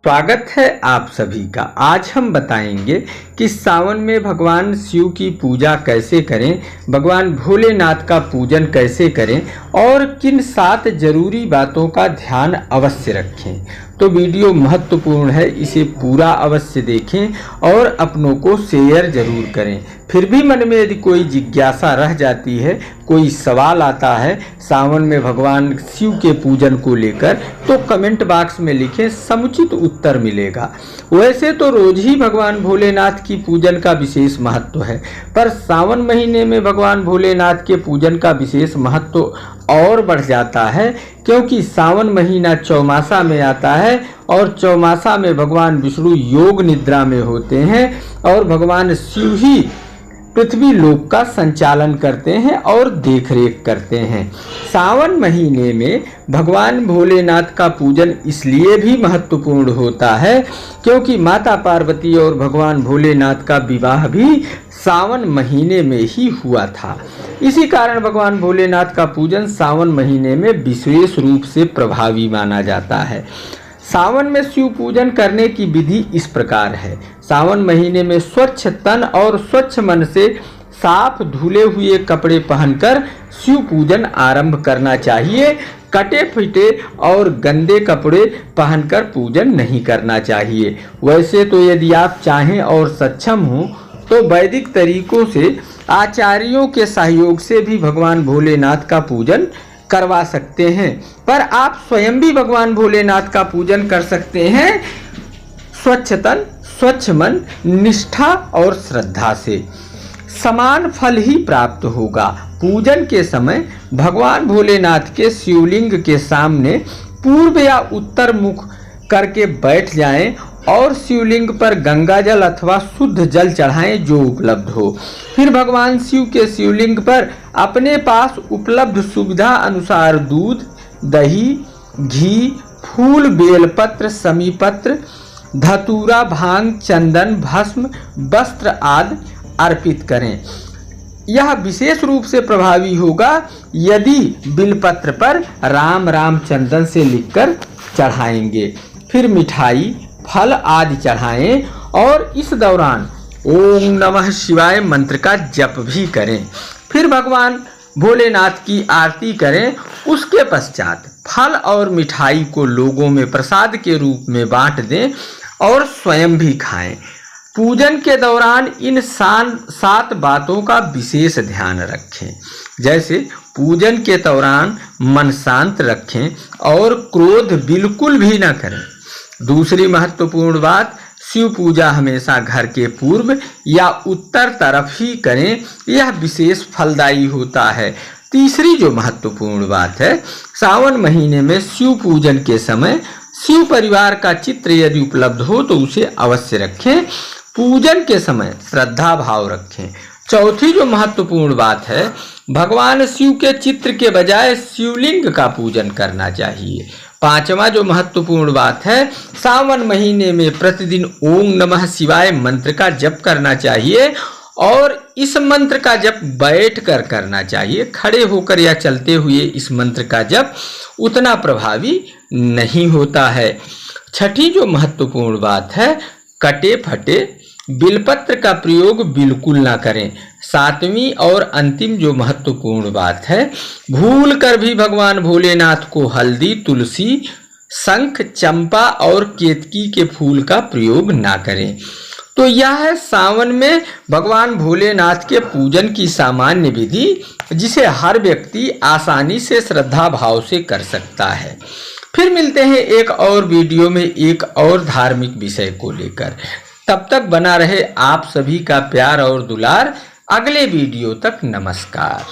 स्वागत है आप सभी का। आज हम बताएंगे कि सावन में भगवान शिव की पूजा कैसे करें, भगवान भोलेनाथ का पूजन कैसे करें और किन 7 जरूरी बातों का ध्यान अवश्य रखें। तो वीडियो महत्वपूर्ण है, इसे पूरा अवश्य देखें और अपनों को शेयर जरूर करें। फिर भी मन में यदि कोई जिज्ञासा रह जाती है, कोई सवाल आता है सावन में भगवान शिव के पूजन को लेकर, तो कमेंट बॉक्स में लिखें, समुचित उत्तर मिलेगा। वैसे तो रोज ही भगवान भोलेनाथ की पूजन का विशेष महत्व है, पर सावन महीने में भगवान भोलेनाथ के पूजन का विशेष महत्व और बढ़ जाता है, क्योंकि सावन महीना चौमासा में आता है और चौमासा में भगवान विष्णु योग निद्रा में होते हैं और भगवान शिव ही पृथ्वी लोक का संचालन करते हैं और देखरेख करते हैं। सावन महीने में भगवान भोलेनाथ का पूजन इसलिए भी महत्वपूर्ण होता है क्योंकि माता पार्वती और भगवान भोलेनाथ का विवाह भी सावन महीने में ही हुआ था। इसी कारण भगवान भोलेनाथ का पूजन सावन महीने में विशेष रूप से प्रभावी माना जाता है। सावन में शिव पूजन करने की विधि इस प्रकार है। सावन महीने में स्वच्छ तन और स्वच्छ मन से साफ धुले हुए कपड़े पहनकर शिव पूजन आरंभ करना चाहिए। कटे फिटे और गंदे कपड़े पहनकर पूजन नहीं करना चाहिए। वैसे तो यदि आप चाहें और सक्षम हो तो वैदिक तरीकों से आचार्यों के सहयोग से भी भगवान भोलेनाथ का पूजन करवा सकते हैं, पर आप स्वयं भी भगवान भोलेनाथ का पूजन कर सकते हैं स्वच्छ तन, स्वच्छ मन, निष्ठा और श्रद्धा से। समान फल ही प्राप्त होगा। पूजन के समय भगवान भोलेनाथ के शिवलिंग के सामने पूर्व या उत्तर मुख करके बैठ जाएं और शिवलिंग पर गंगा जल अथवा शुद्ध जल चढ़ाएं जो उपलब्ध हो। फिर भगवान शिव के शिवलिंग पर अपने पास उपलब्ध सुविधा अनुसार दूध, दही, घी, फूल, बेलपत्र, समीपत्र, धतूरा, भांग, चंदन, भस्म, वस्त्र आदि अर्पित करें। यह विशेष रूप से प्रभावी होगा यदि बिलपत्र पर राम राम चंदन से लिखकर चढ़ाएंगे। फिर मिठाई, फल आदि चढ़ाएं और इस दौरान ओम नमः शिवाय मंत्र का जप भी करें। फिर भगवान भोलेनाथ की आरती करें। उसके पश्चात फल और मिठाई को लोगों में प्रसाद के रूप में बांट दें और स्वयं भी खाएं। पूजन के दौरान इन 7 बातों का विशेष ध्यान रखें, जैसे पूजन के दौरान मन शांत रखें और क्रोध बिल्कुल भी न करें। दूसरी महत्वपूर्ण बात, शिव पूजा हमेशा घर के पूर्व या उत्तर तरफ ही करें, यह विशेष फलदायी होता है। तीसरी जो महत्वपूर्ण बात है, सावन महीने में शिव पूजन के समय शिव परिवार का चित्र यदि उपलब्ध हो तो उसे अवश्य रखें। पूजन के समय श्रद्धा भाव रखें। चौथी जो महत्वपूर्ण बात है, भगवान शिव के चित्र के बजाय शिवलिंग का पूजन करना चाहिए। पांचवा जो महत्वपूर्ण बात है, सावन महीने में प्रतिदिन ओम नमः शिवाय मंत्र का जप करना चाहिए और इस मंत्र का जप बैठकर करना चाहिए। खड़े होकर या चलते हुए इस मंत्र का जप उतना प्रभावी नहीं होता है। छठी जो महत्वपूर्ण बात है, कटे फटे बिलपत्र का प्रयोग बिल्कुल ना करें। सातवीं और अंतिम जो महत्वपूर्ण बात है, भूल कर भी भगवान भोलेनाथ को हल्दी, तुलसी, शंख, चंपा और केतकी के फूल का प्रयोग ना करें। तो यह है सावन में भगवान भोलेनाथ के पूजन की सामान्य विधि, जिसे हर व्यक्ति आसानी से श्रद्धा भाव से कर सकता है। फिर मिलते हैं एक और वीडियो में एक और धार्मिक विषय को लेकर। तब तक बना रहे आप सभी का प्यार और दुलार। अगले वीडियो तक नमस्कार।